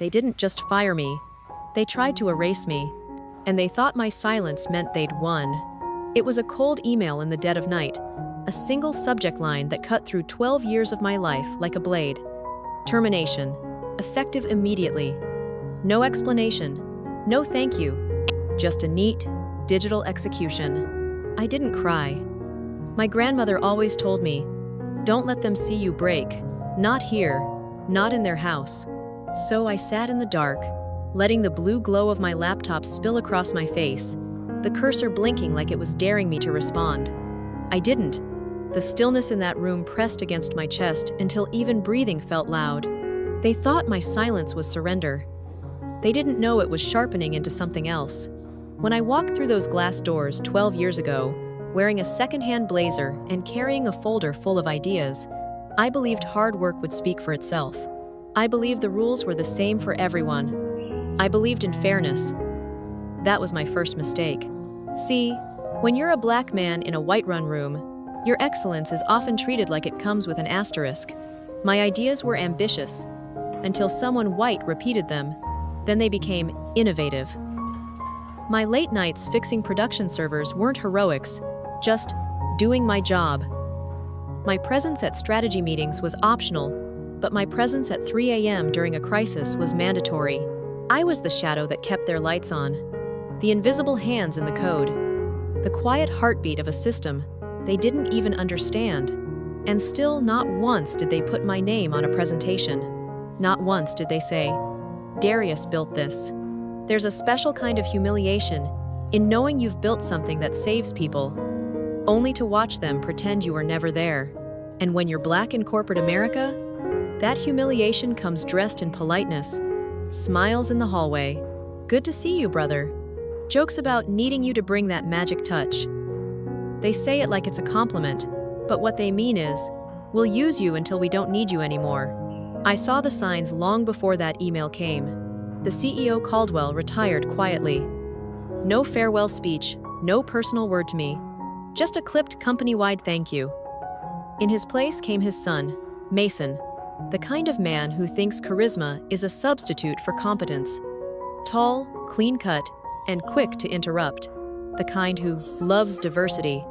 they didn't just fire me. They tried to erase me. And they thought my silence meant they'd won. It was a cold email in the dead of night, a single subject line that cut through 12 years of my life like a blade. Termination. Effective immediately. No explanation. No thank you. Just a neat, digital execution. I didn't cry. My grandmother always told me, "Don't let them see you break. Not here. Not in their house." So I sat in the dark, letting the blue glow of my laptop spill across my face, the cursor blinking like it was daring me to respond. I didn't. The stillness in that room pressed against my chest until even breathing felt loud. They thought my silence was surrender. They didn't know it was sharpening into something else. When I walked through those glass doors 12 years ago, wearing a secondhand blazer and carrying a folder full of ideas, I believed hard work would speak for itself. I believed the rules were the same for everyone. I believed in fairness. That was my first mistake. See, when you're a black man in a white-run room, your excellence is often treated like it comes with an asterisk. My ideas were ambitious, until someone white repeated them. Then they became innovative. My late nights fixing production servers weren't heroics, just doing my job. My presence at strategy meetings was optional, but my presence at 3 a.m. during a crisis was mandatory. I was the shadow that kept their lights on, the invisible hands in the code, the quiet heartbeat of a system they didn't even understand. And still, not once did they put my name on a presentation. Not once did they say, "Darius built this." There's a special kind of humiliation in knowing you've built something that saves people, only to watch them pretend you were never there. And when you're black in corporate America, that humiliation comes dressed in politeness, smiles in the hallway, "Good to see you, brother," jokes about needing you to bring that magic touch. They say it like it's a compliment, but what they mean is, "We'll use you until we don't need you anymore." I saw the signs long before that email came. The CEO Caldwell retired quietly. No farewell speech, no personal word to me, just a clipped company-wide thank you. In his place came his son, Mason, the kind of man who thinks charisma is a substitute for competence. Tall, clean-cut, and quick to interrupt. The kind who loves diversity,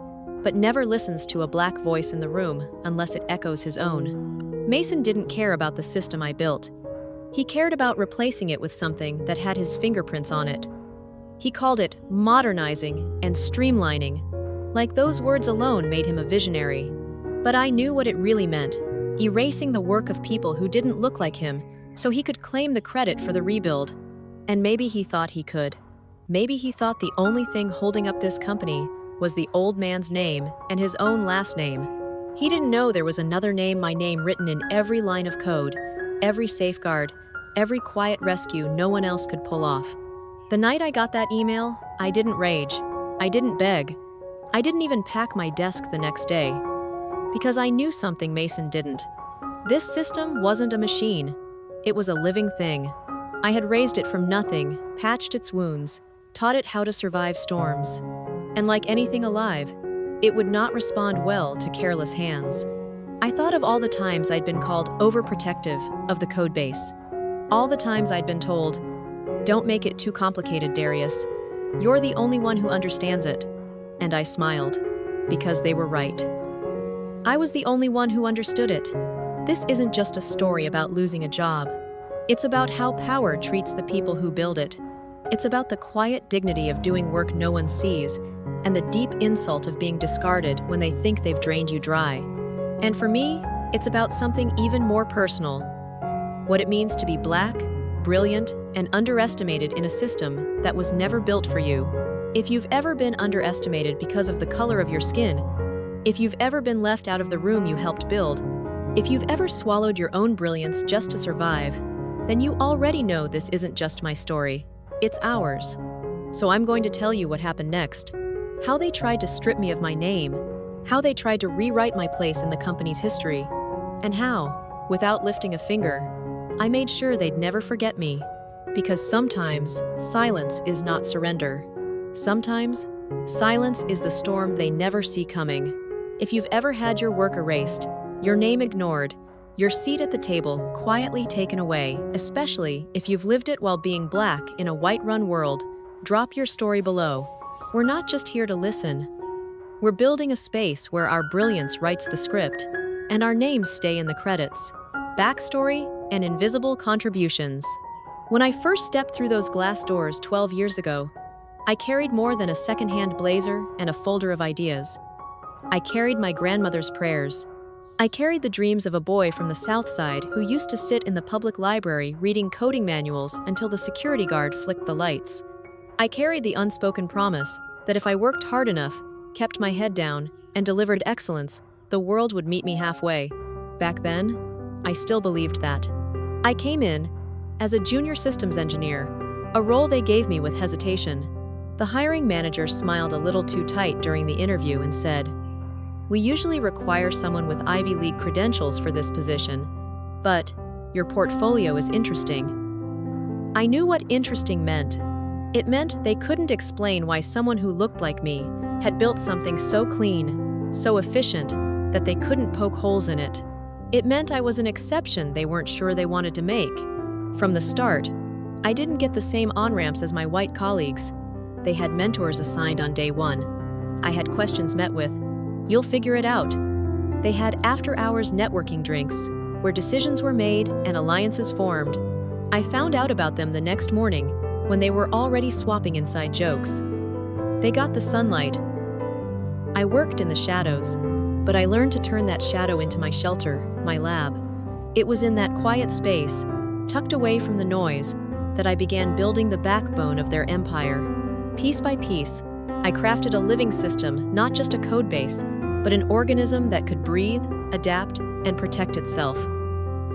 but never listens to a black voice in the room unless it echoes his own. Mason didn't care about the system I built. He cared about replacing it with something that had his fingerprints on it. He called it modernizing and streamlining, like those words alone made him a visionary. But I knew what it really meant, erasing the work of people who didn't look like him so he could claim the credit for the rebuild. And maybe he thought he could. Maybe he thought the only thing holding up this company was the old man's name and his own last name. He didn't know there was another name, my name written in every line of code, every safeguard, every quiet rescue no one else could pull off. The night I got that email, I didn't rage. I didn't beg. I didn't even pack my desk the next day. Because I knew something Mason didn't. This system wasn't a machine. It was a living thing. I had raised it from nothing, patched its wounds, taught it how to survive storms. And like anything alive, it would not respond well to careless hands. I thought of all the times I'd been called overprotective of the codebase. All the times I'd been told, "Don't make it too complicated, Darius. You're the only one who understands it." And I smiled, because they were right. I was the only one who understood it. This isn't just a story about losing a job. It's about how power treats the people who build it. It's about the quiet dignity of doing work no one sees, and the deep insult of being discarded when they think they've drained you dry. And for me, it's about something even more personal. What it means to be black, brilliant, and underestimated in a system that was never built for you. If you've ever been underestimated because of the color of your skin, if you've ever been left out of the room you helped build, if you've ever swallowed your own brilliance just to survive, then you already know this isn't just my story. It's ours. So I'm going to tell you what happened next. How they tried to strip me of my name, how they tried to rewrite my place in the company's history, and how, without lifting a finger, I made sure they'd never forget me. Because sometimes, silence is not surrender. Sometimes, silence is the storm they never see coming. If you've ever had your work erased, your name ignored, Your seat at the table quietly taken away, especially if you've lived it while being black in a white-run world. Drop your story below. We're not just here to listen. We're building a space where our brilliance writes the script, and our names stay in the credits. Backstory and invisible contributions. When I first stepped through those glass doors 12 years ago, I carried more than a second-hand blazer and a folder of ideas. I carried my grandmother's prayers. I carried the dreams of a boy from the South Side who used to sit in the public library reading coding manuals until the security guard flicked the lights. I carried the unspoken promise that if I worked hard enough, kept my head down, and delivered excellence, the world would meet me halfway. Back then, I still believed that. I came in as a junior systems engineer, a role they gave me with hesitation. The hiring manager smiled a little too tight during the interview and said, "We usually require someone with Ivy League credentials for this position, but your portfolio is interesting." I knew what interesting meant. It meant they couldn't explain why someone who looked like me had built something so clean, so efficient, that they couldn't poke holes in it. It meant I was an exception they weren't sure they wanted to make. From the start, I didn't get the same on-ramps as my white colleagues. They had mentors assigned on day one. I had questions met with, "You'll figure it out." They had after-hours networking drinks, where decisions were made and alliances formed. I found out about them the next morning, when they were already swapping inside jokes. They got the sunlight. I worked in the shadows, but I learned to turn that shadow into my shelter, my lab. It was in that quiet space, tucked away from the noise, that I began building the backbone of their empire. Piece by piece, I crafted a living system, not just a code base, but an organism that could breathe, adapt, and protect itself.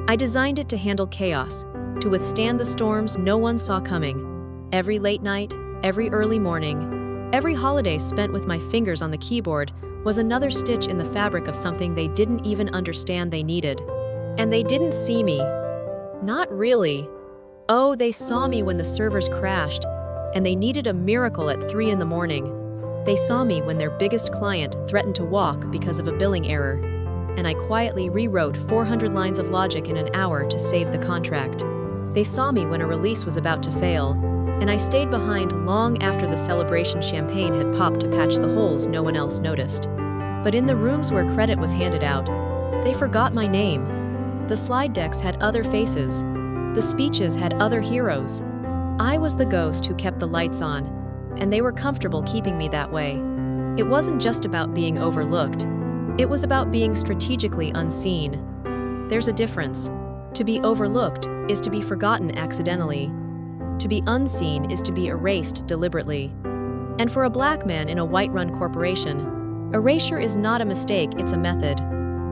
I designed it to handle chaos, to withstand the storms no one saw coming. Every late night, every early morning, every holiday spent with my fingers on the keyboard was another stitch in the fabric of something they didn't even understand they needed. And they didn't see me. Not really. Oh, they saw me when the servers crashed, and they needed a miracle at 3 in the morning. They saw me when their biggest client threatened to walk because of a billing error, and I quietly rewrote 400 lines of logic in an hour to save the contract. They saw me when a release was about to fail, and I stayed behind long after the celebration champagne had popped to patch the holes no one else noticed. But in the rooms where credit was handed out, they forgot my name. The slide decks had other faces. The speeches had other heroes. I was the ghost who kept the lights on, and they were comfortable keeping me that way. It wasn't just about being overlooked. It was about being strategically unseen. There's a difference. To be overlooked is to be forgotten accidentally. To be unseen is to be erased deliberately. And for a black man in a white-run corporation, erasure is not a mistake, it's a method.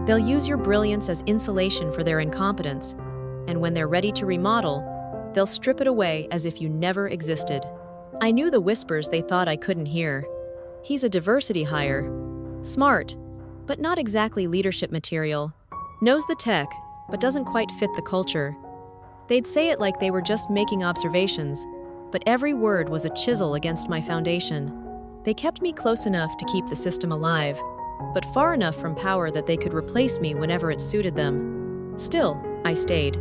They'll use your brilliance as insulation for their incompetence, and when they're ready to remodel, they'll strip it away as if you never existed. I knew the whispers they thought I couldn't hear. He's a diversity hire. Smart, but not exactly leadership material. Knows the tech, but doesn't quite fit the culture. They'd say it like they were just making observations, but every word was a chisel against my foundation. They kept me close enough to keep the system alive, but far enough from power that they could replace me whenever it suited them. Still, I stayed.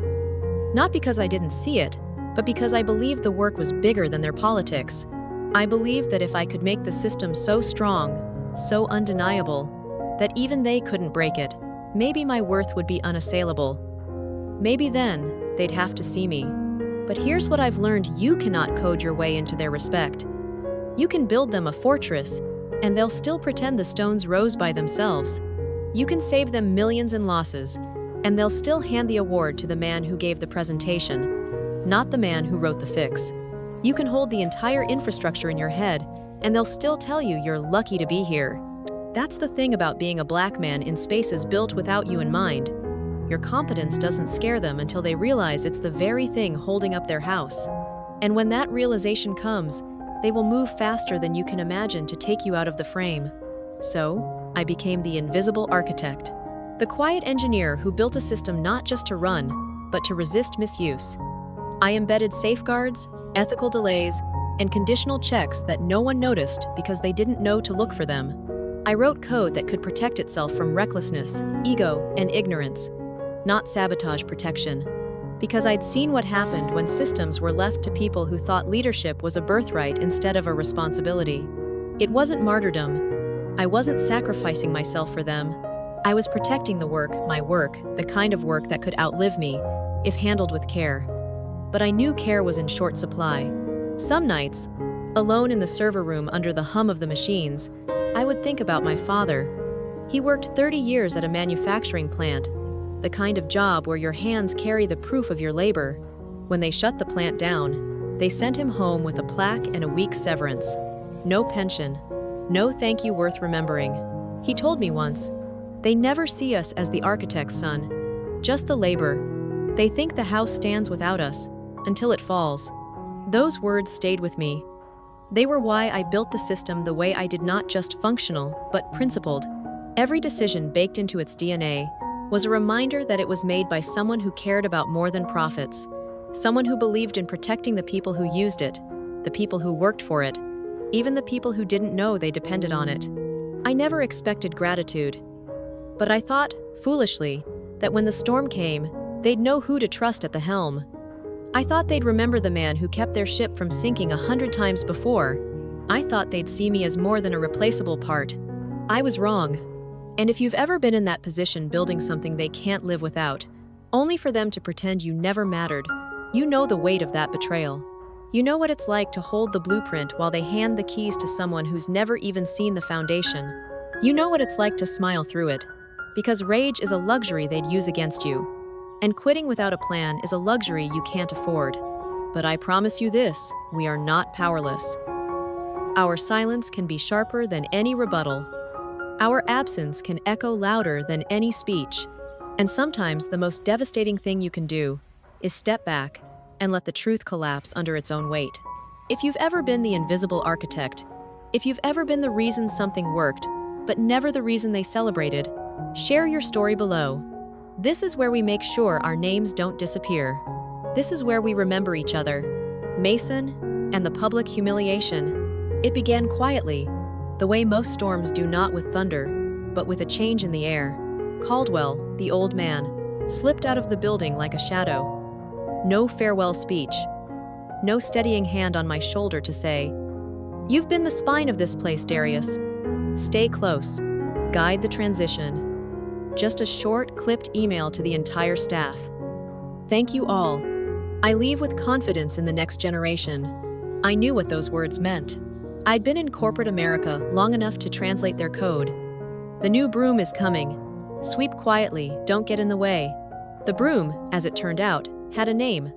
Not because I didn't see it, but because I believed the work was bigger than their politics. I believed that if I could make the system so strong, so undeniable, that even they couldn't break it, maybe my worth would be unassailable. Maybe then, they'd have to see me. But here's what I've learned: you cannot code your way into their respect. You can build them a fortress, and they'll still pretend the stones rose by themselves. You can save them millions in losses, and they'll still hand the award to the man who gave the presentation, not the man who wrote the fix. You can hold the entire infrastructure in your head, and they'll still tell you you're lucky to be here. That's the thing about being a black man in spaces built without you in mind. Your competence doesn't scare them until they realize it's the very thing holding up their house. And when that realization comes, they will move faster than you can imagine to take you out of the frame. So, I became the invisible architect, the quiet engineer who built a system not just to run, but to resist misuse. I embedded safeguards, ethical delays, and conditional checks that no one noticed because they didn't know to look for them. I wrote code that could protect itself from recklessness, ego, and ignorance. not sabotage protection. Because I'd seen what happened when systems were left to people who thought leadership was a birthright instead of a responsibility. It wasn't martyrdom. I wasn't sacrificing myself for them. I was protecting the work, my work, the kind of work that could outlive me, if handled with care. But I knew care was in short supply. Some nights, alone in the server room under the hum of the machines, I would think about my father. He worked 30 years at a manufacturing plant, the kind of job where your hands carry the proof of your labor. When they shut the plant down, they sent him home with a plaque and a week's severance. No pension, no thank you worth remembering. He told me once, "They never see us as the architect's son, just the labor. They think the house stands without us, until it falls." Those words stayed with me. They were why I built the system the way I did, not just functional, but principled. Every decision baked into its DNA was a reminder that it was made by someone who cared about more than profits, someone who believed in protecting the people who used it, the people who worked for it, even the people who didn't know they depended on it. I never expected gratitude, but I thought, foolishly, that when the storm came, they'd know who to trust at the helm. I thought they'd remember the man who kept their ship from sinking 100 times before. I thought they'd see me as more than a replaceable part. I was wrong. And if you've ever been in that position, building something they can't live without, only for them to pretend you never mattered, you know the weight of that betrayal. You know what it's like to hold the blueprint while they hand the keys to someone who's never even seen the foundation. You know what it's like to smile through it, because rage is a luxury they'd use against you. And quitting without a plan is a luxury you can't afford. But I promise you this, we are not powerless. Our silence can be sharper than any rebuttal. Our absence can echo louder than any speech. And sometimes the most devastating thing you can do is step back and let the truth collapse under its own weight. If you've ever been the invisible architect, if you've ever been the reason something worked, but never the reason they celebrated, share your story below. This is where we make sure our names don't disappear. This is where we remember each other. Mason and the public humiliation. It began quietly, the way most storms do, not with thunder, but with a change in the air. Caldwell, the old man, slipped out of the building like a shadow. No farewell speech. No steadying hand on my shoulder to say, "You've been the spine of this place, Darius. Stay close. Guide the transition." Just a short, clipped email to the entire staff. Thank you all. I leave with confidence in the next generation. I knew what those words meant. I'd been in corporate America long enough to translate their code. The new broom is coming. Sweep quietly, don't get in the way. The broom, as it turned out, had a name.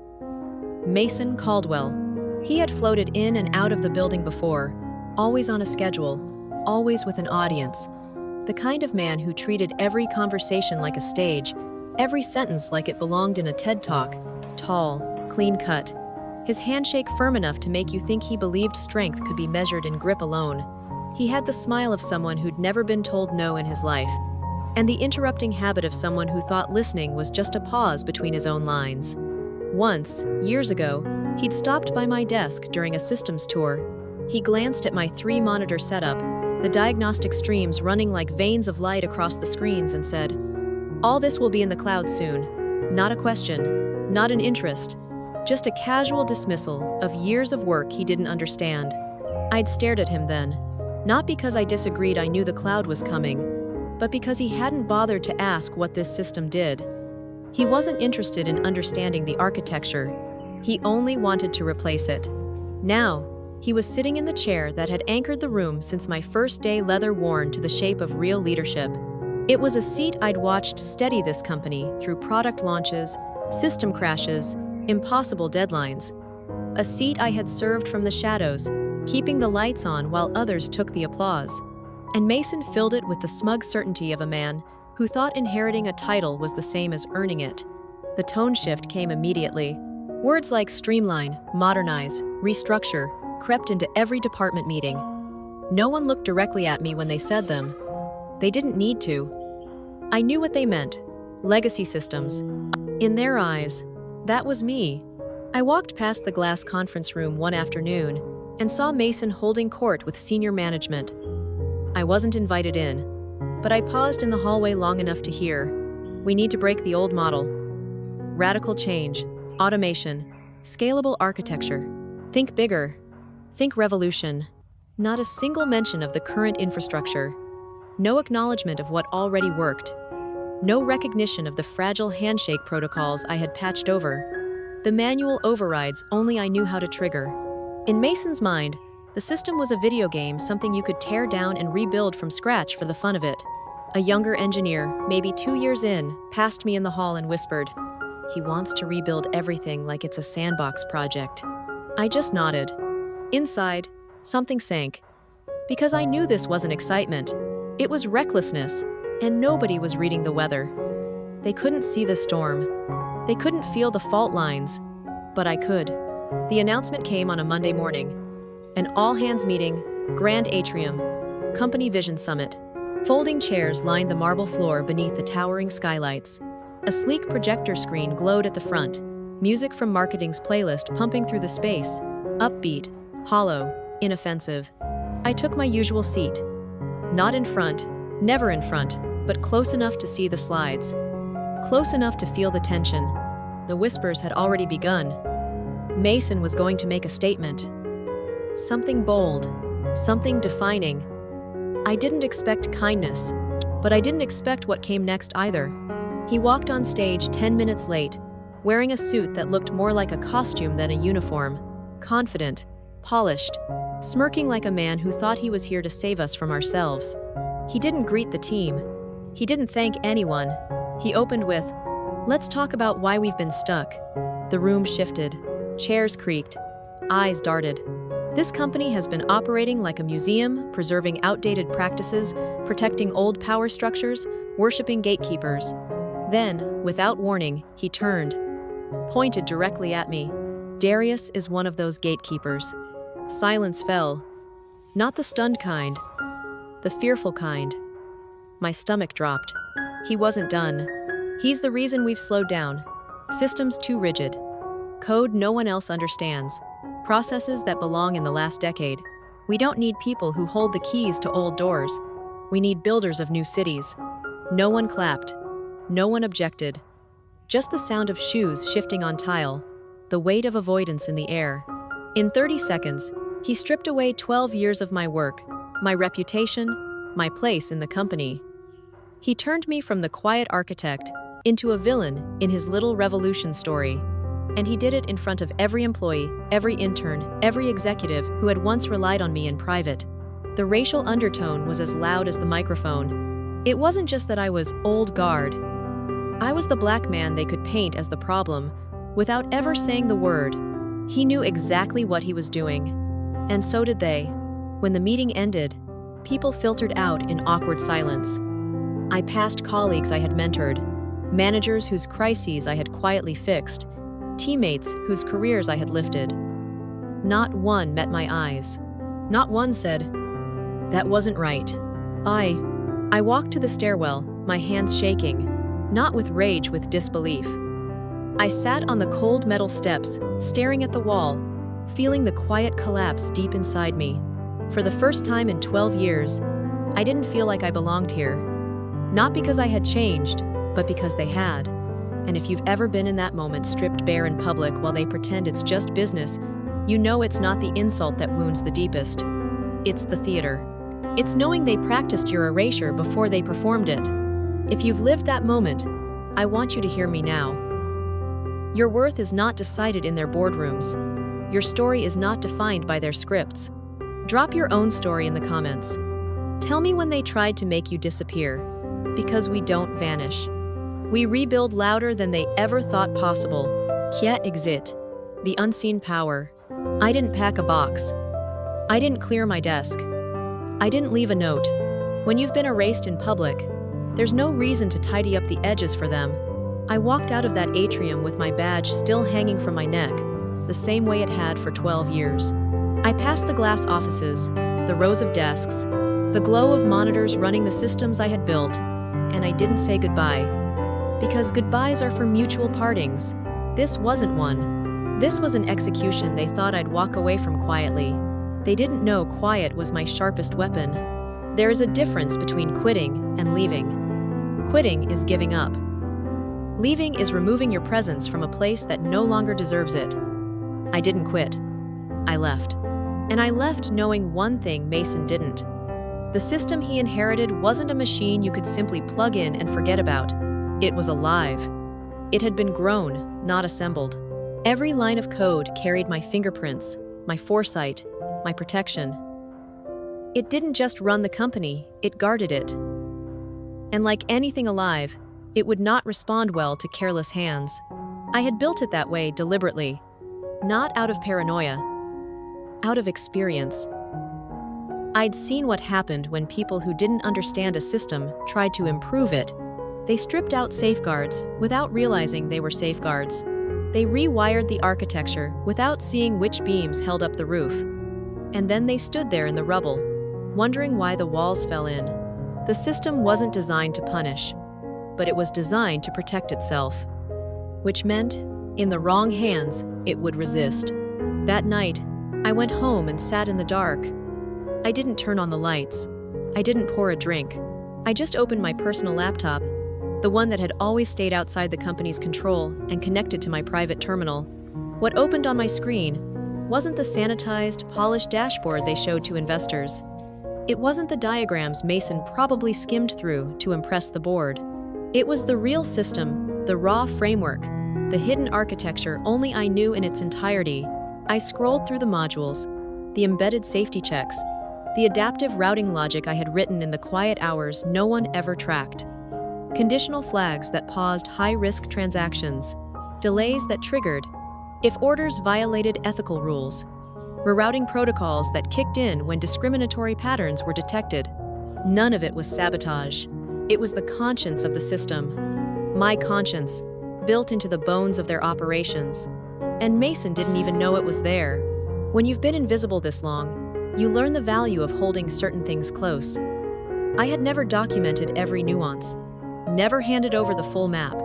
Mason Caldwell. He had floated in and out of the building before, always on a schedule, always with an audience. The kind of man who treated every conversation like a stage, every sentence like it belonged in a TED Talk. Tall, clean-cut. His handshake firm enough to make you think he believed strength could be measured in grip alone. He had the smile of someone who'd never been told no in his life, and the interrupting habit of someone who thought listening was just a pause between his own lines. Once, years ago, he'd stopped by my desk during a systems tour. He glanced at my 3-monitor setup, the diagnostic streams running like veins of light across the screens, and said, "All this will be in the cloud soon." Not a question, not an interest, just a casual dismissal of years of work he didn't understand. I'd stared at him then, not because I disagreed I knew the cloud was coming, but because he hadn't bothered to ask what this system did. He wasn't interested in understanding the architecture. He only wanted to replace it. Now, he was sitting in the chair that had anchored the room since my first day, leather worn to the shape of real leadership. It was a seat I'd watched steady this company through product launches, system crashes, impossible deadlines. A seat I had served from the shadows, keeping the lights on while others took the applause. And Mason filled it with the smug certainty of a man who thought inheriting a title was the same as earning it. The tone shift came immediately. Words like streamline, modernize, restructure crept into every department meeting. No one looked directly at me when they said them. They didn't need to. I knew what they meant. Legacy systems. In their eyes, that was me. I walked past the glass conference room one afternoon and saw Mason holding court with senior management. I wasn't invited in, but I paused in the hallway long enough to hear. We need to break the old model. Radical change, automation, scalable architecture. Think bigger. Think revolution. Not a single mention of the current infrastructure. No acknowledgement of what already worked. No recognition of the fragile handshake protocols I had patched over. The manual overrides only I knew how to trigger. In Mason's mind, the system was a video game, something you could tear down and rebuild from scratch for the fun of it. A younger engineer, maybe 2 years in, passed me in the hall and whispered, "He wants to rebuild everything like it's a sandbox project." I just nodded. Inside, something sank. Because I knew this wasn't excitement. It was recklessness, and nobody was reading the weather. They couldn't see the storm. They couldn't feel the fault lines. But I could. The announcement came on a Monday morning. An all-hands meeting, grand atrium, company vision summit. Folding chairs lined the marble floor beneath the towering skylights. A sleek projector screen glowed at the front, music from marketing's playlist pumping through the space, upbeat, hollow, inoffensive. I took my usual seat. Not in front, never in front, but close enough to see the slides. Close enough to feel the tension. The whispers had already begun. Mason was going to make a statement. Something bold, something defining. I didn't expect kindness, but I didn't expect what came next either. He walked on stage 10 minutes late, wearing a suit that looked more like a costume than a uniform, confident, polished, smirking like a man who thought he was here to save us from ourselves. He didn't greet the team. He didn't thank anyone. He opened with, "Let's talk about why we've been stuck." The room shifted. Chairs creaked. Eyes darted. This company has been operating like a museum, preserving outdated practices, protecting old power structures, worshiping gatekeepers. Then, without warning, he turned, pointed directly at me. Darius is one of those gatekeepers. Silence fell. Not the stunned kind, the fearful kind. My stomach dropped. He wasn't done. He's the reason we've slowed down. Systems too rigid. Code no one else understands. Processes that belong in the last decade. We don't need people who hold the keys to old doors. We need builders of new cities. No one clapped. No one objected. Just the sound of shoes shifting on tile, the weight of avoidance in the air. In 30 seconds, he stripped away 12 years of my work, my reputation, my place in the company. He turned me from the quiet architect into a villain in his little revolution story. And he did it in front of every employee, every intern, every executive who had once relied on me in private. The racial undertone was as loud as the microphone. It wasn't just that I was old guard. I was the black man they could paint as the problem, without ever saying the word. He knew exactly what he was doing. And so did they. When the meeting ended, people filtered out in awkward silence. I passed colleagues I had mentored, managers whose crises I had quietly fixed, teammates whose careers I had lifted. Not one met my eyes. Not one said, "That wasn't right." I walked to the stairwell, my hands shaking, not with rage, with disbelief. I sat on the cold metal steps, staring at the wall, feeling the quiet collapse deep inside me. For the first time in 12 years, I didn't feel like I belonged here. Not because I had changed, but because they had. And if you've ever been in that moment, stripped bare in public while they pretend it's just business, you know it's not the insult that wounds the deepest. It's the theater. It's knowing they practiced your erasure before they performed it. If you've lived that moment, I want you to hear me now. Your worth is not decided in their boardrooms. Your story is not defined by their scripts. Drop your own story in the comments. Tell me when they tried to make you disappear. Because we don't vanish. We rebuild louder than they ever thought possible. Kia exit. The unseen power. I didn't pack a box. I didn't clear my desk. I didn't leave a note. When you've been erased in public, there's no reason to tidy up the edges for them. I walked out of that atrium with my badge still hanging from my neck, the same way it had for 12 years. I passed the glass offices, the rows of desks, the glow of monitors running the systems I had built, and I didn't say goodbye. Because goodbyes are for mutual partings. This wasn't one. This was an execution they thought I'd walk away from quietly. They didn't know quiet was my sharpest weapon. There is a difference between quitting and leaving. Quitting is giving up. Leaving is removing your presence from a place that no longer deserves it. I didn't quit. I left. And I left knowing one thing Mason didn't. The system he inherited wasn't a machine you could simply plug in and forget about. It was alive. It had been grown, not assembled. Every line of code carried my fingerprints, my foresight, my protection. It didn't just run the company, it guarded it. And like anything alive, it would not respond well to careless hands. I had built it that way deliberately, not out of paranoia, out of experience. I'd seen what happened when people who didn't understand a system tried to improve it. They stripped out safeguards without realizing they were safeguards. They rewired the architecture without seeing which beams held up the roof. And then they stood there in the rubble, wondering why the walls fell in. The system wasn't designed to punish, but it was designed to protect itself, which meant, in the wrong hands, it would resist. That night, I went home and sat in the dark. I didn't turn on the lights. I didn't pour a drink. I just opened my personal laptop, the one that had always stayed outside the company's control and connected to my private terminal. What opened on my screen wasn't the sanitized, polished dashboard they showed to investors. It wasn't the diagrams Mason probably skimmed through to impress the board. It was the real system, the raw framework, the hidden architecture only I knew in its entirety. I scrolled through the modules, the embedded safety checks, the adaptive routing logic I had written in the quiet hours no one ever tracked. Conditional flags that paused high-risk transactions, delays that triggered if orders violated ethical rules, rerouting protocols that kicked in when discriminatory patterns were detected. None of it was sabotage. It was the conscience of the system. My conscience, built into the bones of their operations. And Mason didn't even know it was there. When you've been invisible this long, you learn the value of holding certain things close. I had never documented every nuance, never handed over the full map.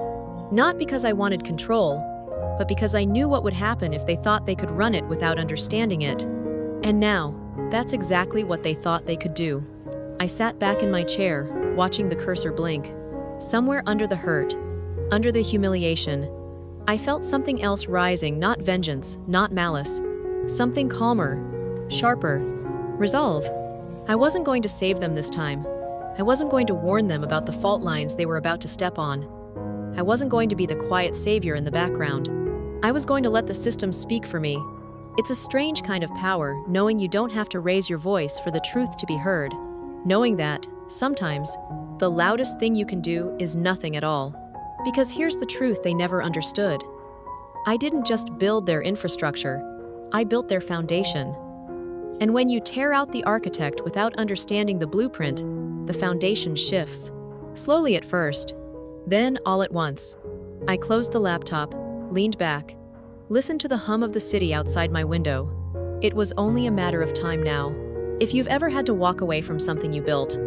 Not because I wanted control, but because I knew what would happen if they thought they could run it without understanding it. And now, that's exactly what they thought they could do. I sat back in my chair, watching the cursor blink. Somewhere under the hurt, under the humiliation, I felt something else rising, not vengeance, not malice. Something calmer, sharper. Resolve. I wasn't going to save them this time. I wasn't going to warn them about the fault lines they were about to step on. I wasn't going to be the quiet savior in the background. I was going to let the system speak for me. It's a strange kind of power, knowing you don't have to raise your voice for the truth to be heard. Knowing that, sometimes, the loudest thing you can do is nothing at all. Because here's the truth they never understood. I didn't just build their infrastructure, I built their foundation. And when you tear out the architect without understanding the blueprint, the foundation shifts. Slowly at first, then all at once. I closed the laptop, leaned back, listened to the hum of the city outside my window. It was only a matter of time now. If you've ever had to walk away from something you built,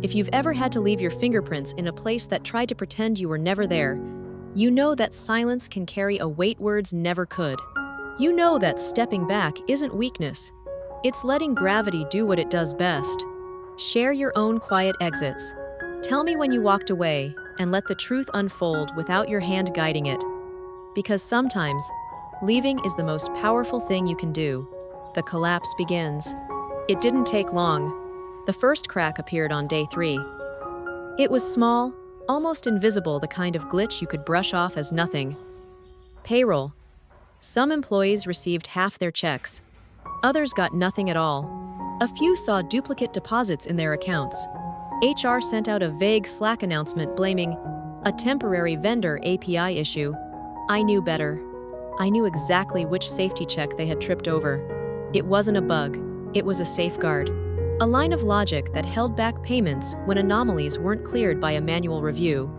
if you've ever had to leave your fingerprints in a place that tried to pretend you were never there, you know that silence can carry a weight words never could. You know that stepping back isn't weakness. It's letting gravity do what it does best. Share your own quiet exits. Tell me when you walked away and let the truth unfold without your hand guiding it. Because sometimes, leaving is the most powerful thing you can do. The collapse begins. It didn't take long. The first crack appeared on day 3. It was small, almost invisible, the kind of glitch you could brush off as nothing. Payroll. Some employees received half their checks. Others got nothing at all. A few saw duplicate deposits in their accounts. HR sent out a vague Slack announcement blaming a temporary vendor API issue. I knew better. I knew exactly which safety check they had tripped over. It wasn't a bug. It was a safeguard. A line of logic that held back payments when anomalies weren't cleared by a manual review.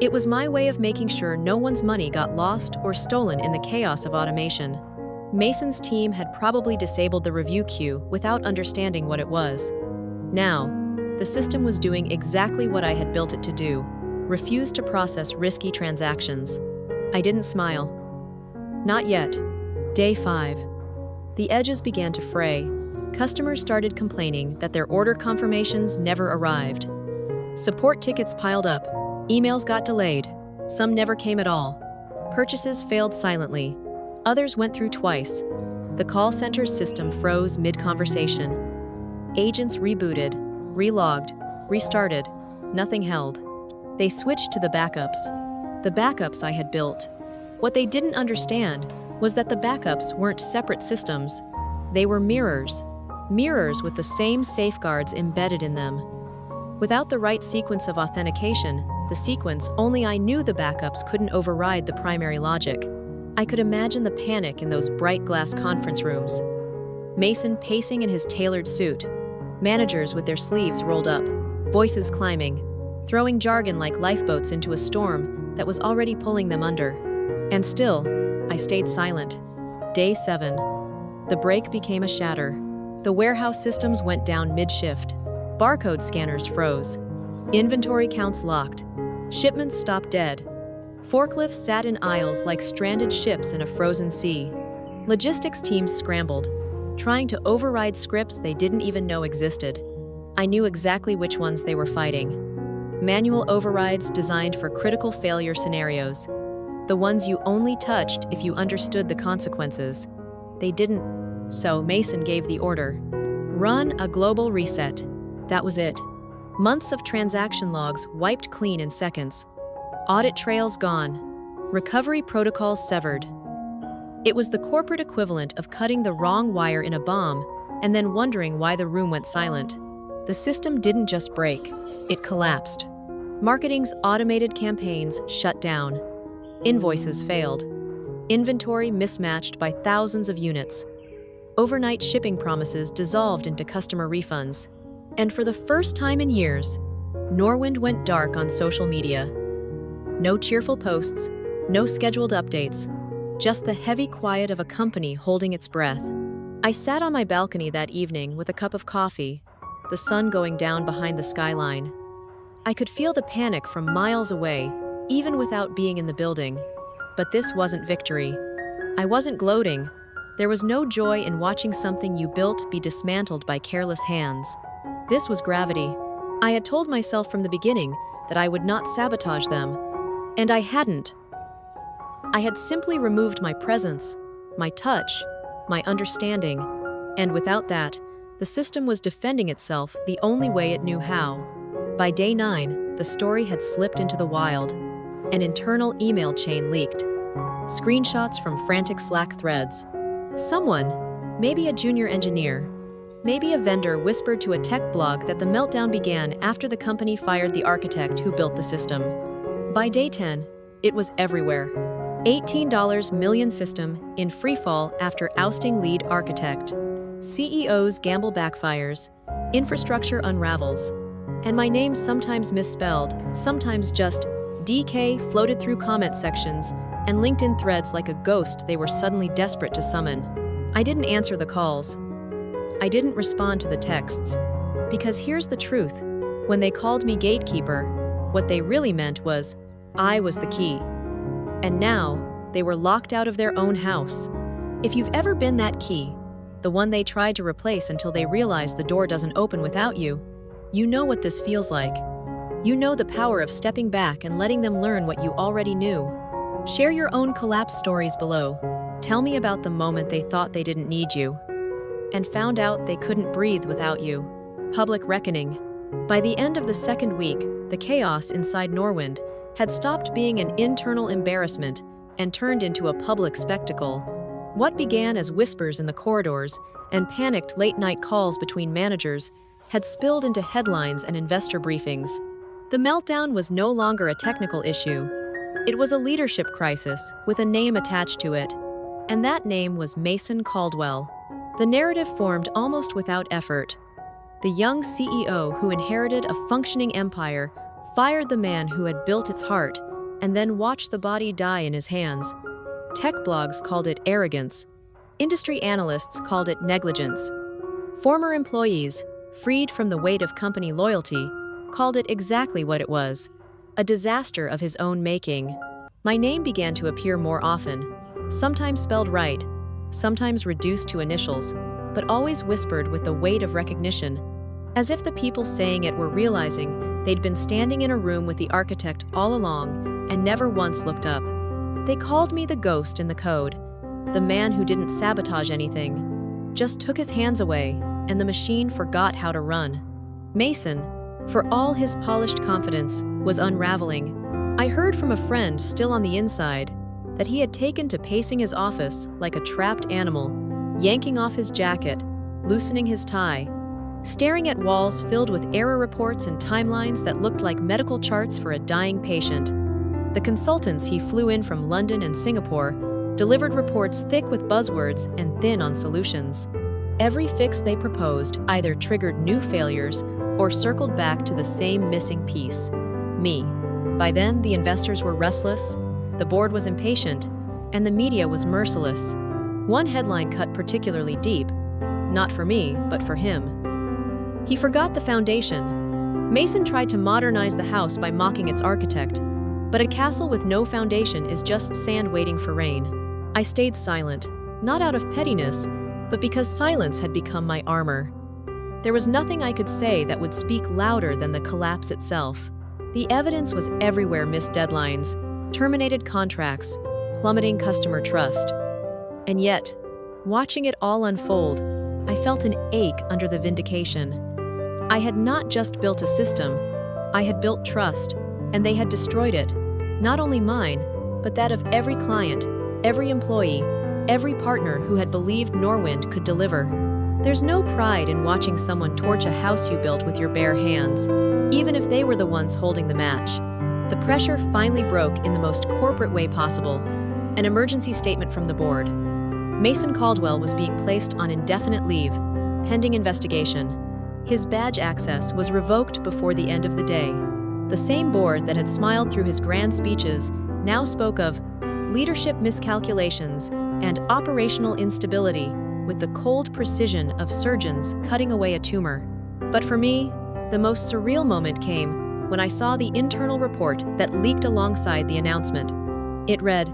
It was my way of making sure no one's money got lost or stolen in the chaos of automation. Mason's team had probably disabled the review queue without understanding what it was. Now, the system was doing exactly what I had built it to do, refuse to process risky transactions. I didn't smile. Not yet. Day 5. The edges began to fray. Customers started complaining that their order confirmations never arrived. Support tickets piled up. Emails got delayed. Some never came at all. Purchases failed silently. Others went through twice. The call center's system froze mid-conversation. Agents rebooted, relogged, restarted. Nothing held. They switched to the backups I had built. What they didn't understand was that the backups weren't separate systems. They were mirrors with the same safeguards embedded in them. Without the right sequence of authentication, the sequence only I knew the backups couldn't override the primary logic. I could imagine the panic in those bright glass conference rooms. Mason pacing in his tailored suit. Managers with their sleeves rolled up, voices climbing, throwing jargon like lifeboats into a storm that was already pulling them under. And still, I stayed silent. Day 7. The break became a shatter. The warehouse systems went down mid-shift. Barcode scanners froze. Inventory counts locked. Shipments stopped dead. Forklifts sat in aisles like stranded ships in a frozen sea. Logistics teams scrambled, trying to override scripts they didn't even know existed. I knew exactly which ones they were fighting. Manual overrides designed for critical failure scenarios. The ones you only touched if you understood the consequences. They didn't, so Mason gave the order. Run a global reset. That was it. Months of transaction logs wiped clean in seconds. Audit trails gone. Recovery protocols severed. It was the corporate equivalent of cutting the wrong wire in a bomb and then wondering why the room went silent. The system didn't just break, it collapsed. Marketing's automated campaigns shut down. Invoices failed. Inventory mismatched by thousands of units. Overnight shipping promises dissolved into customer refunds. And for the first time in years, Norwind went dark on social media. No cheerful posts, no scheduled updates, just the heavy quiet of a company holding its breath. I sat on my balcony that evening with a cup of coffee, the sun going down behind the skyline. I could feel the panic from miles away, even without being in the building. But this wasn't victory. I wasn't gloating. There was no joy in watching something you built be dismantled by careless hands. This was gravity. I had told myself from the beginning that I would not sabotage them. And I hadn't. I had simply removed my presence, my touch, my understanding. And without that, the system was defending itself the only way it knew how. By day 9, the story had slipped into the wild. An internal email chain leaked. Screenshots from frantic Slack threads. Someone, maybe a junior engineer, maybe a vendor, whispered to a tech blog that the meltdown began after the company fired the architect who built the system. By day 10, it was everywhere. $18 million system in freefall after ousting lead architect. CEO's gamble backfires. Infrastructure unravels. And my name, sometimes misspelled, sometimes just DK, floated through comment sections and LinkedIn threads like a ghost they were suddenly desperate to summon. I didn't answer the calls. I didn't respond to the texts. Because here's the truth. When they called me gatekeeper, what they really meant was, I was the key. And now, they were locked out of their own house. If you've ever been that key, the one they tried to replace until they realized the door doesn't open without you, you know what this feels like. You know the power of stepping back and letting them learn what you already knew. Share your own collapse stories below. Tell me about the moment they thought they didn't need you and found out they couldn't breathe without you. Public reckoning. By the end of the second week, the chaos inside Norwind had stopped being an internal embarrassment and turned into a public spectacle. What began as whispers in the corridors and panicked late-night calls between managers had spilled into headlines and investor briefings. The meltdown was no longer a technical issue. It was a leadership crisis with a name attached to it, and that name was Mason Caldwell. The narrative formed almost without effort. The young CEO who inherited a functioning empire fired the man who had built its heart and then watched the body die in his hands. Tech blogs called it arrogance. Industry analysts called it negligence. Former employees, freed from the weight of company loyalty, called it exactly what it was, a disaster of his own making. My name began to appear more often, sometimes spelled right, sometimes reduced to initials, but always whispered with the weight of recognition, as if the people saying it were realizing they'd been standing in a room with the architect all along and never once looked up. They called me the ghost in the code, the man who didn't sabotage anything, just took his hands away, and the machine forgot how to run. Mason, for all his polished confidence, was unraveling. I heard from a friend still on the inside that he had taken to pacing his office like a trapped animal, yanking off his jacket, loosening his tie, staring at walls filled with error reports and timelines that looked like medical charts for a dying patient. The consultants he flew in from London and Singapore delivered reports thick with buzzwords and thin on solutions. Every fix they proposed either triggered new failures or circled back to the same missing piece: me. By then, the investors were restless, the board was impatient, and the media was merciless. One headline cut particularly deep, not for me, but for him. He forgot the foundation. Mason tried to modernize the house by mocking its architect, but a castle with no foundation is just sand waiting for rain. I stayed silent, not out of pettiness, but because silence had become my armor. There was nothing I could say that would speak louder than the collapse itself. The evidence was everywhere: missed deadlines, terminated contracts, plummeting customer trust. And yet, watching it all unfold, I felt an ache under the vindication. I had not just built a system, I had built trust, and they had destroyed it. Not only mine, but that of every client, every employee, every partner who had believed Norwind could deliver. There's no pride in watching someone torch a house you built with your bare hands, even if they were the ones holding the match. The pressure finally broke in the most corporate way possible: an emergency statement from the board. Mason Caldwell was being placed on indefinite leave, pending investigation. His badge access was revoked before the end of the day. The same board that had smiled through his grand speeches now spoke of leadership miscalculations and operational instability with the cold precision of surgeons cutting away a tumor. But for me, the most surreal moment came when I saw the internal report that leaked alongside the announcement. It read,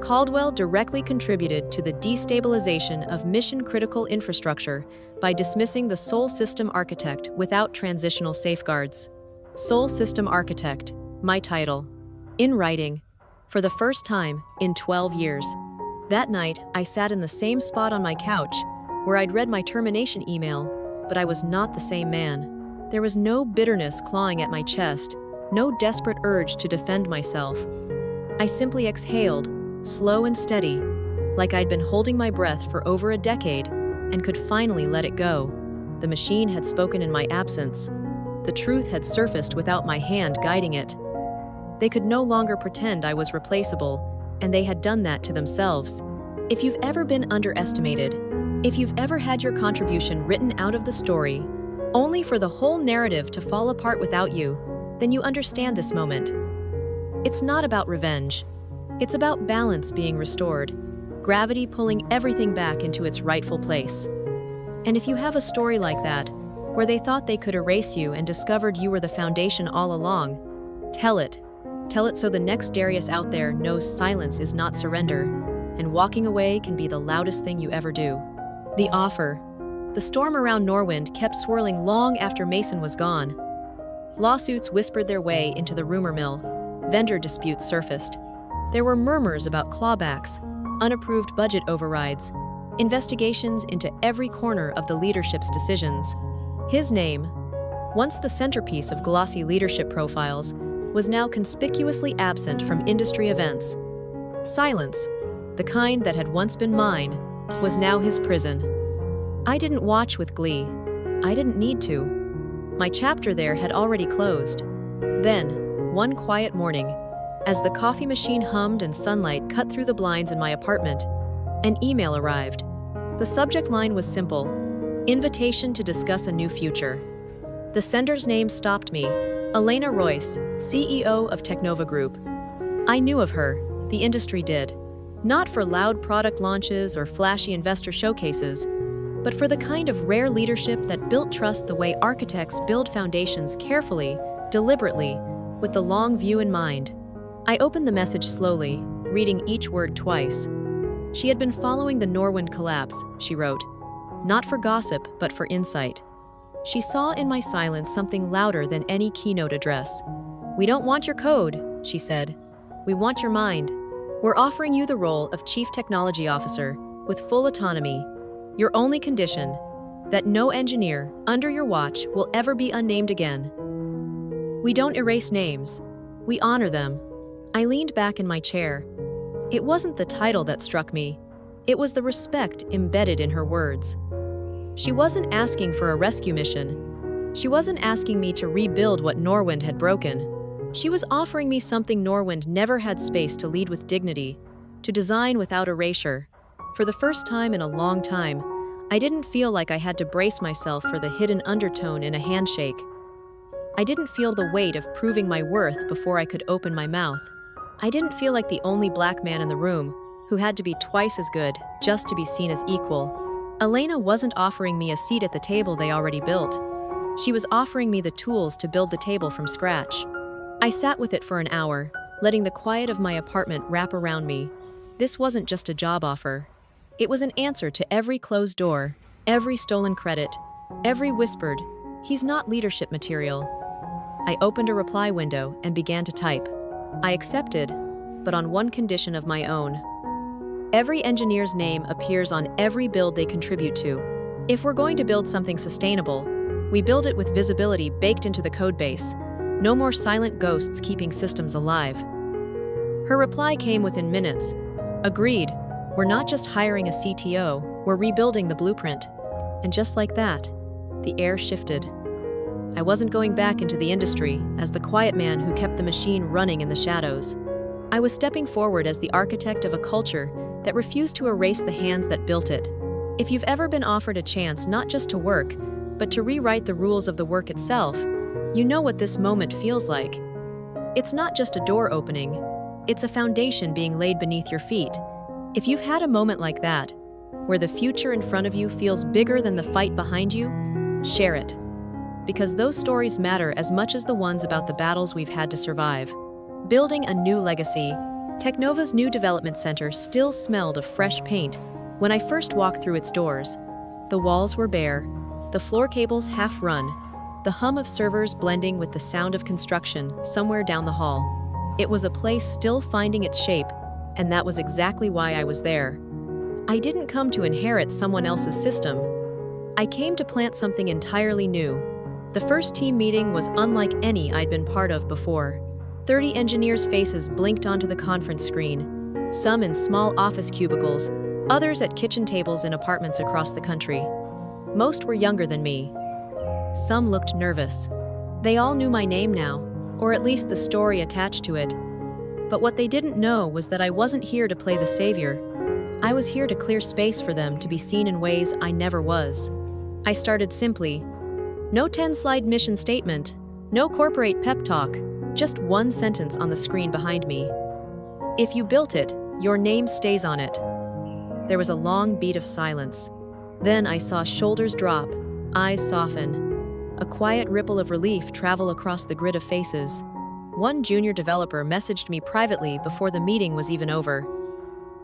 "Caldwell directly contributed to the destabilization of mission-critical infrastructure by dismissing the sole system architect without transitional safeguards." Sole System Architect, my title. In writing, for the first time in 12 years. That night, I sat in the same spot on my couch, where I'd read my termination email, but I was not the same man. There was no bitterness clawing at my chest, no desperate urge to defend myself. I simply exhaled, slow and steady, like I'd been holding my breath for over a decade and could finally let it go. The machine had spoken in my absence. The truth had surfaced without my hand guiding it. They could no longer pretend I was replaceable, and they had done that to themselves. If you've ever been underestimated, if you've ever had your contribution written out of the story, only for the whole narrative to fall apart without you, then you understand this moment. It's not about revenge. It's about balance being restored, gravity pulling everything back into its rightful place. And if you have a story like that, where they thought they could erase you and discovered you were the foundation all along, tell it. Tell it so the next Darius out there knows silence is not surrender, and walking away can be the loudest thing you ever do. The offer. The storm around Norwind kept swirling long after Mason was gone. Lawsuits whispered their way into the rumor mill. Vendor disputes surfaced. There were murmurs about clawbacks, unapproved budget overrides, investigations into every corner of the leadership's decisions. His name, once the centerpiece of glossy leadership profiles, was now conspicuously absent from industry events. Silence, the kind that had once been mine, was now his prison. I didn't watch with glee. I didn't need to. My chapter there had already closed. Then, one quiet morning, as the coffee machine hummed and sunlight cut through the blinds in my apartment, an email arrived. The subject line was simple: invitation to discuss a new future. The sender's name stopped me: Elena Royce, CEO of Technova Group. I knew of her, the industry did. Not for loud product launches or flashy investor showcases, but for the kind of rare leadership that built trust the way architects build foundations carefully, deliberately, with the long view in mind. I opened the message slowly, reading each word twice. She had been following the Norwind collapse, she wrote. Not for gossip, but for insight. She saw in my silence something louder than any keynote address. "We don't want your code," she said. We want your mind. We're offering you the role of Chief Technology Officer with full autonomy. Your only condition, that no engineer under your watch will ever be unnamed again. We don't erase names. We honor them. I leaned back in my chair. It wasn't the title that struck me. It was the respect embedded in her words. She wasn't asking for a rescue mission. She wasn't asking me to rebuild what Norwind had broken. She was offering me something Norwind never had space to lead with dignity, to design without erasure. For the first time in a long time, I didn't feel like I had to brace myself for the hidden undertone in a handshake. I didn't feel the weight of proving my worth before I could open my mouth. I didn't feel like the only black man in the room who had to be twice as good just to be seen as equal. Elena wasn't offering me a seat at the table they already built. She was offering me the tools to build the table from scratch. I sat with it for an hour, letting the quiet of my apartment wrap around me. This wasn't just a job offer. It was an answer to every closed door, every stolen credit, every whispered, "He's not leadership material." I opened a reply window and began to type. I accepted, but on one condition of my own. Every engineer's name appears on every build they contribute to. If we're going to build something sustainable, we build it with visibility baked into the codebase. No more silent ghosts keeping systems alive. Her reply came within minutes. Agreed. We're not just hiring a CTO, we're rebuilding the blueprint. And just like that, the air shifted. I wasn't going back into the industry as the quiet man who kept the machine running in the shadows. I was stepping forward as the architect of a culture that refused to erase the hands that built it. If you've ever been offered a chance not just to work, but to rewrite the rules of the work itself, you know what this moment feels like. It's not just a door opening, it's a foundation being laid beneath your feet. If you've had a moment like that, where the future in front of you feels bigger than the fight behind you, share it. Because those stories matter as much as the ones about the battles we've had to survive. Building a new legacy, Technova's new development center still smelled of fresh paint when I first walked through its doors. The walls were bare, the floor cables half run, the hum of servers blending with the sound of construction somewhere down the hall. It was a place still finding its shape, and that was exactly why I was there. I didn't come to inherit someone else's system. I came to plant something entirely new. The first team meeting was unlike any I'd been part of before. 30 engineers' faces blinked onto the conference screen, some in small office cubicles, others at kitchen tables in apartments across the country. Most were younger than me. Some looked nervous. They all knew my name now, or at least the story attached to it. But what they didn't know was that I wasn't here to play the savior. I was here to clear space for them to be seen in ways I never was. I started simply. No 10-slide mission statement, no corporate pep talk, just one sentence on the screen behind me. If you built it, your name stays on it. There was a long beat of silence. Then I saw shoulders drop, eyes soften, a quiet ripple of relief travel across the grid of faces. One junior developer messaged me privately before the meeting was even over.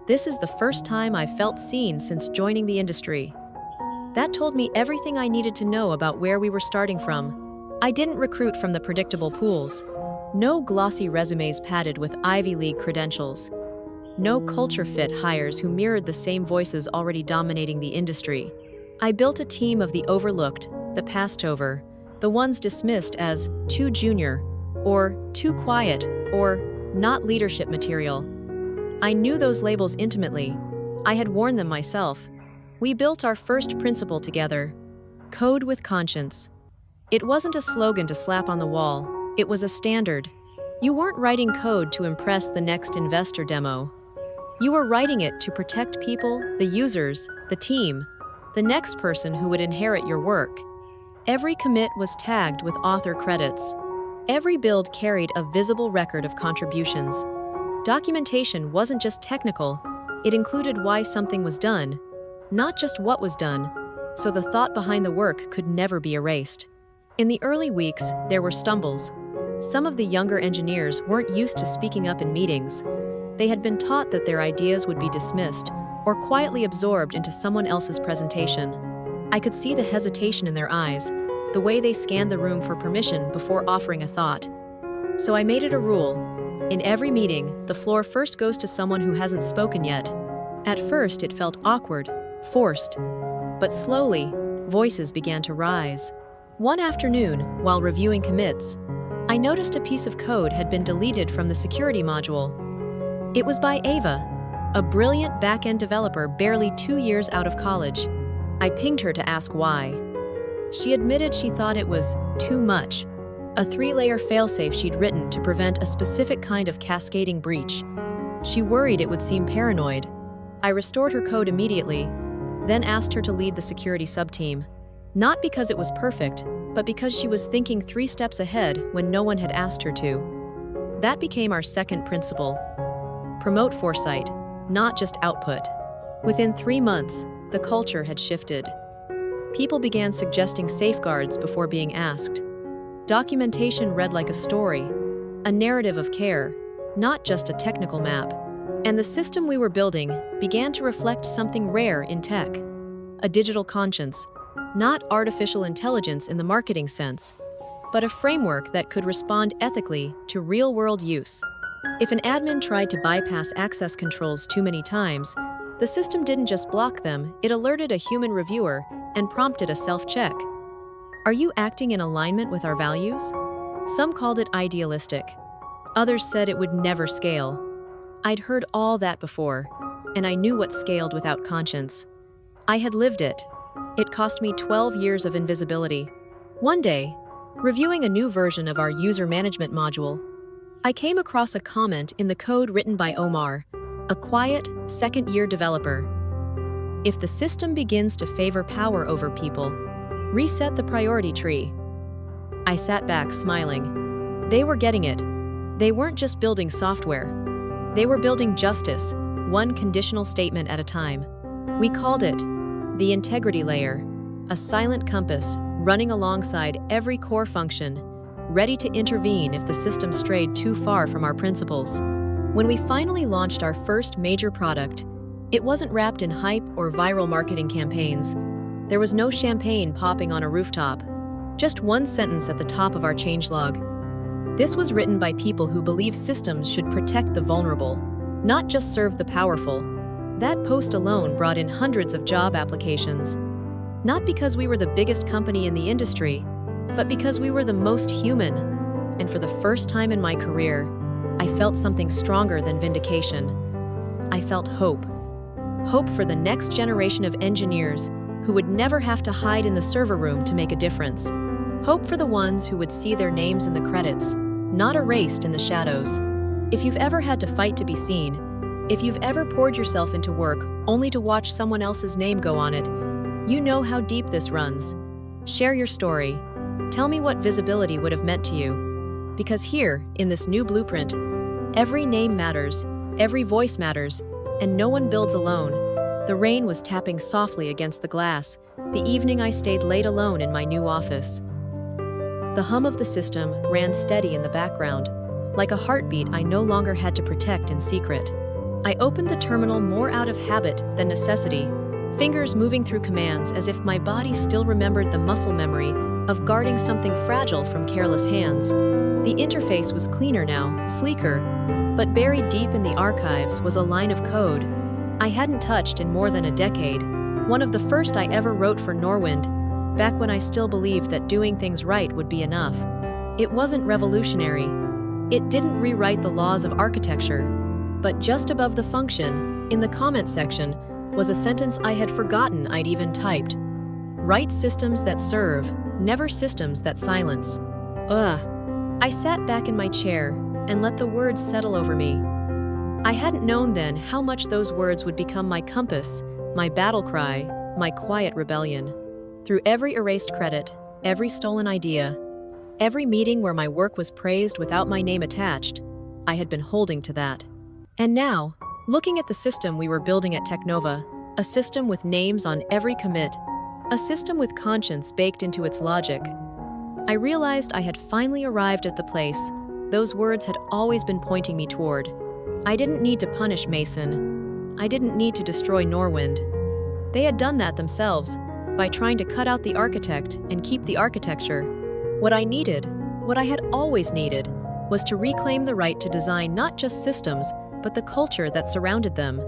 This is the first time I've felt seen since joining the industry. That told me everything I needed to know about where we were starting from. I didn't recruit from the predictable pools. No glossy resumes padded with Ivy League credentials. No culture fit hires who mirrored the same voices already dominating the industry. I built a team of the overlooked, the passed over, the ones dismissed as too junior, or too quiet, or not leadership material. I knew those labels intimately. I had worn them myself. We built our first principle together: code with conscience. It wasn't a slogan to slap on the wall. It was a standard. You weren't writing code to impress the next investor demo. You were writing it to protect people, the users, the team, the next person who would inherit your work. Every commit was tagged with author credits. Every build carried a visible record of contributions. Documentation wasn't just technical, it included why something was done, not just what was done, so the thought behind the work could never be erased. In the early weeks, there were stumbles. Some of the younger engineers weren't used to speaking up in meetings. They had been taught that their ideas would be dismissed or quietly absorbed into someone else's presentation. I could see the hesitation in their eyes, the way they scanned the room for permission before offering a thought. So I made it a rule. In every meeting, the floor first goes to someone who hasn't spoken yet. At first, it felt awkward, forced. But slowly, voices began to rise. One afternoon, while reviewing commits, I noticed a piece of code had been deleted from the security module. It was by Ava, a brilliant back-end developer barely 2 years out of college. I pinged her to ask why. She admitted she thought it was too much, a 3-layer failsafe she'd written to prevent a specific kind of cascading breach. She worried it would seem paranoid. I restored her code immediately, then asked her to lead the security subteam. Not because it was perfect, but because she was thinking 3 steps ahead when no one had asked her to. That became our second principle. Promote foresight, not just output. Within 3 months, the culture had shifted. People began suggesting safeguards before being asked. Documentation read like a story, a narrative of care, not just a technical map. And the system we were building began to reflect something rare in tech: a digital conscience, not artificial intelligence in the marketing sense, but a framework that could respond ethically to real-world use. If an admin tried to bypass access controls too many times, the system didn't just block them, it alerted a human reviewer and prompted a self-check. Are you acting in alignment with our values? Some called it idealistic. Others said it would never scale. I'd heard all that before, and I knew what scaled without conscience. I had lived it. It cost me 12 years of invisibility. One day, reviewing a new version of our user management module, I came across a comment in the code written by Omar, a quiet, second-year developer. If the system begins to favor power over people, reset the priority tree. I sat back, smiling. They were getting it. They weren't just building software. They were building justice, one conditional statement at a time. We called it the integrity layer, a silent compass running alongside every core function, ready to intervene if the system strayed too far from our principles. When we finally launched our first major product, it wasn't wrapped in hype or viral marketing campaigns. There was no champagne popping on a rooftop, just one sentence at the top of our changelog. This was written by people who believe systems should protect the vulnerable, not just serve the powerful. That post alone brought in hundreds of job applications. Not because we were the biggest company in the industry, but because we were the most human. And for the first time in my career, I felt something stronger than vindication. I felt hope. Hope for the next generation of engineers who would never have to hide in the server room to make a difference. Hope for the ones who would see their names in the credits, not erased in the shadows. If you've ever had to fight to be seen, if you've ever poured yourself into work only to watch someone else's name go on it, you know how deep this runs. Share your story. Tell me what visibility would have meant to you. Because here, in this new blueprint, every name matters, every voice matters, and no one builds alone. The rain was tapping softly against the glass, the evening I stayed late alone in my new office. The hum of the system ran steady in the background, like a heartbeat I no longer had to protect in secret. I opened the terminal more out of habit than necessity, fingers moving through commands as if my body still remembered the muscle memory of guarding something fragile from careless hands. The interface was cleaner now, sleeker, but buried deep in the archives was a line of code I hadn't touched in more than a decade, one of the first I ever wrote for Norwind, back when I still believed that doing things right would be enough. It wasn't revolutionary. It didn't rewrite the laws of architecture. But just above the function, in the comment section, was a sentence I had forgotten I'd even typed. Write systems that serve, never systems that silence. Ugh. I sat back in my chair and let the words settle over me. I hadn't known then how much those words would become my compass, my battle cry, my quiet rebellion. Through every erased credit, every stolen idea, every meeting where my work was praised without my name attached, I had been holding to that. And now, looking at the system we were building at Technova, a system with names on every commit, a system with conscience baked into its logic, I realized I had finally arrived at the place those words had always been pointing me toward. I didn't need to punish Mason. I didn't need to destroy Norwind. They had done that themselves, by trying to cut out the architect and keep the architecture. What I needed, what I had always needed, was to reclaim the right to design not just systems, but the culture that surrounded them.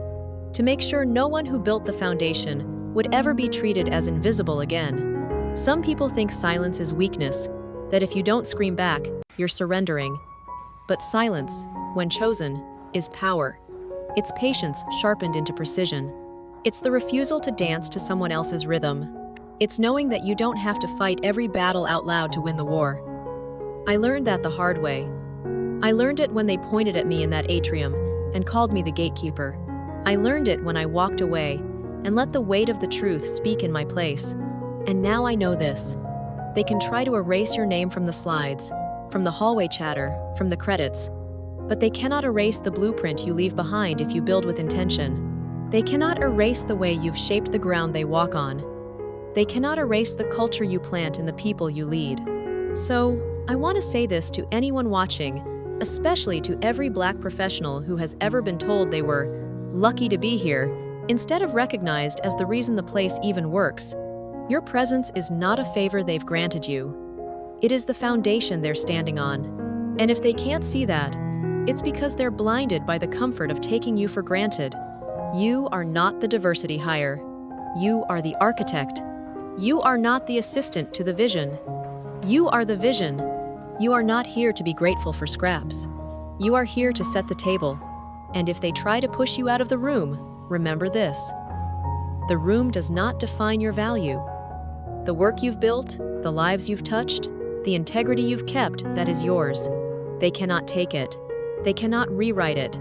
To make sure no one who built the foundation would ever be treated as invisible again. Some people think silence is weakness, that if you don't scream back, you're surrendering. But silence, when chosen, is power. It's patience sharpened into precision. It's the refusal to dance to someone else's rhythm. It's knowing that you don't have to fight every battle out loud to win the war. I learned that the hard way. I learned it when they pointed at me in that atrium and called me the gatekeeper. I learned it when I walked away and let the weight of the truth speak in my place. And now I know this. They can try to erase your name from the slides, from the hallway chatter, from the credits. But they cannot erase the blueprint you leave behind if you build with intention. They cannot erase the way you've shaped the ground they walk on. They cannot erase the culture you plant and the people you lead. So, I want to say this to anyone watching, especially to every Black professional who has ever been told they were lucky to be here, instead of recognized as the reason the place even works. Your presence is not a favor they've granted you. It is the foundation they're standing on. And if they can't see that, it's because they're blinded by the comfort of taking you for granted. You are not the diversity hire. You are the architect. You are not the assistant to the vision. You are the vision. You are not here to be grateful for scraps. You are here to set the table. And if they try to push you out of the room, remember this. The room does not define your value. The work you've built, the lives you've touched, the integrity you've kept, that is yours. They cannot take it. They cannot rewrite it.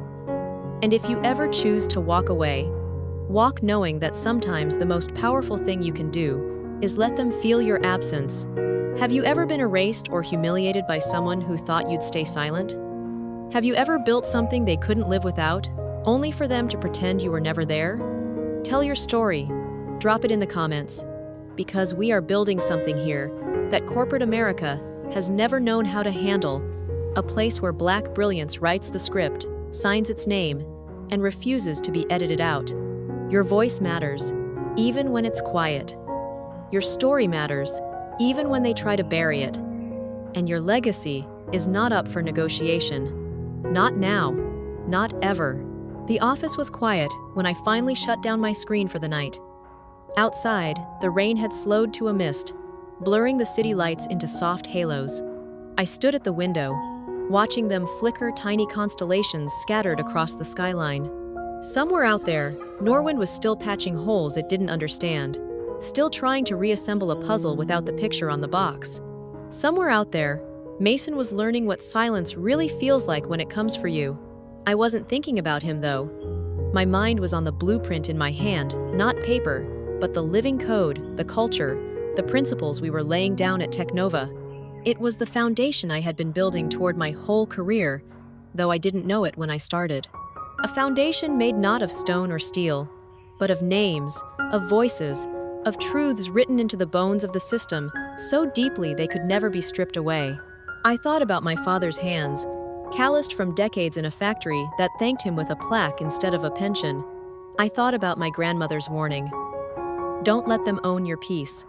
And if you ever choose to walk away, walk knowing that sometimes the most powerful thing you can do is let them feel your absence. Have you ever been erased or humiliated by someone who thought you'd stay silent? Have you ever built something they couldn't live without, only for them to pretend you were never there? Tell your story. Drop it in the comments. Because we are building something here that corporate America has never known how to handle. A place where Black brilliance writes the script, signs its name, and refuses to be edited out. Your voice matters, even when it's quiet. Your story matters, even when they try to bury it. And your legacy is not up for negotiation. Not now. Not ever. The office was quiet when I finally shut down my screen for the night. Outside, the rain had slowed to a mist, blurring the city lights into soft halos. I stood at the window, watching them flicker tiny constellations scattered across the skyline. Somewhere out there, Norwind was still patching holes it didn't understand, still trying to reassemble a puzzle without the picture on the box. Somewhere out there, Mason was learning what silence really feels like when it comes for you. I wasn't thinking about him, though. My mind was on the blueprint in my hand, not paper, but the living code, the culture, the principles we were laying down at Technova. It was the foundation I had been building toward my whole career, though I didn't know it when I started. A foundation made not of stone or steel, but of names, of voices, of truths written into the bones of the system so deeply they could never be stripped away. I thought about my father's hands, calloused from decades in a factory that thanked him with a plaque instead of a pension. I thought about my grandmother's warning, "Don't let them own your peace."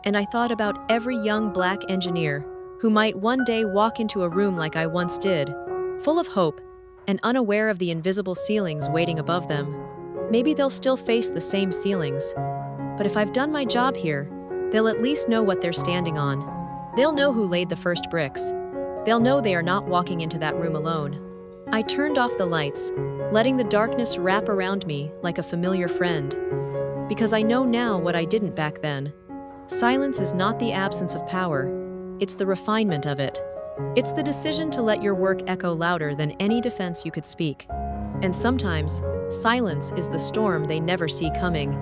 And I thought about every young Black engineer who might one day walk into a room like I once did, full of hope and unaware of the invisible ceilings waiting above them. Maybe they'll still face the same ceilings. But if I've done my job here, they'll at least know what they're standing on. They'll know who laid the first bricks. They'll know they are not walking into that room alone. I turned off the lights, letting the darkness wrap around me like a familiar friend. Because I know now what I didn't back then. Silence is not the absence of power. It's the refinement of it. It's the decision to let your work echo louder than any defense you could speak. And sometimes, silence is the storm they never see coming.